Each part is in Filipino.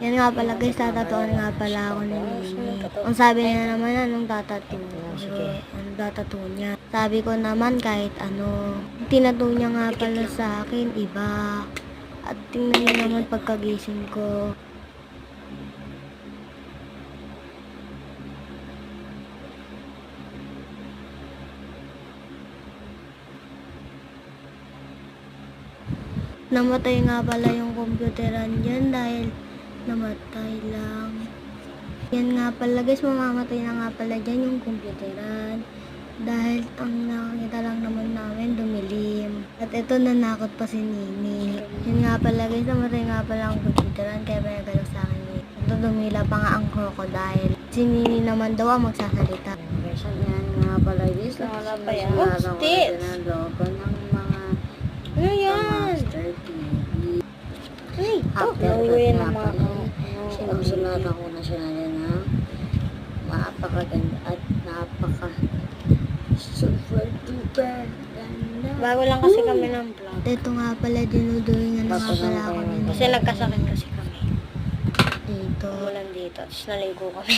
Yan nga pala guys, tatatuan nga pala ako ni Nini. Ang sabi niya naman, anong tatatu? Anong tatatu niya? Sabi ko naman kahit ano. Tinatu niya nga pala sa akin, iba. At tingnan niyo naman pagkagising ko. Namatay nga pala yung computeran dyan dahil namatay lang. Yan nga pala guys, mamamatay na nga pala dyan yung computeran. Dahil ang nakakita lang naman namin dumilim. At ito nanakot pa si Nini. Yan nga pala guys, namatay nga pala ang computeran kaya pinagalo sa akin eh. Ito dumila pa nga ang crocodile. Si Nini naman daw ang magsasalita. Yan nga pala guys, wala pa yan. Logo ng mga Ano yan? Master TV. Ay, After gawin that nga ng mga pala, sinusulatan ko na siya na napakaganda at super duper ganda. Bago lang kasi kami ng vlog. Ito nga pala, dinudulingan na nga pala ako nito. Kasi nagkasakit kasi kami. Dito. Umulan dito. Tapos naligo kami.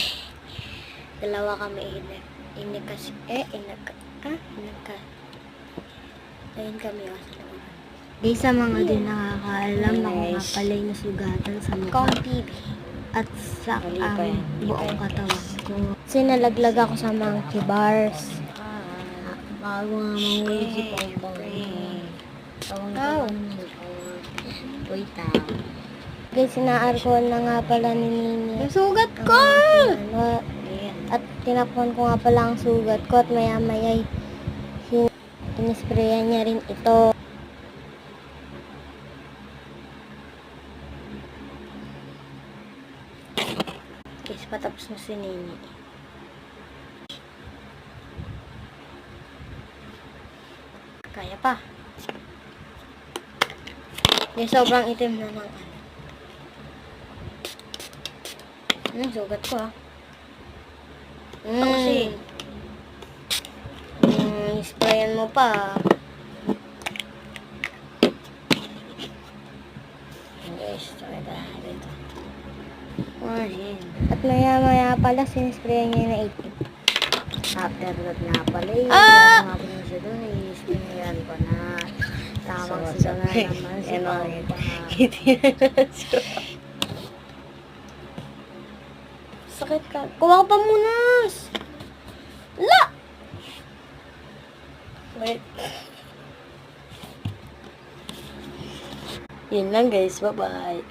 Dalawa kami ayun kami sa loob. Di sa mga din nakakaalam, ako nga pala yung nasugatan sa mukha. At sa buong katawan ko. Sinalaglag ako sa monkey bars. Bago nga mahuli si Pongpong. Wait lang. Guys, sinaar ko na nga pala ni Nini. Yung sugat ko! At tinapon ko nga pala ang sugat ko at maya-maya inisprayan niya rin ito. Guys, patapos na si Nini. Kaya pa. Guys, sobrang itim na ng sugat ko kasi sprayan mo pa. Guys, try that ito. At maya pala sinisprayan niya na itim. After that nga pala, yung mga pinisya doon, i-stingiran ko na. Tamang sila na naman si Pongpong. Sakit ka. Kuha ka pa muna. La! Wait. Yun lang guys, bye-bye.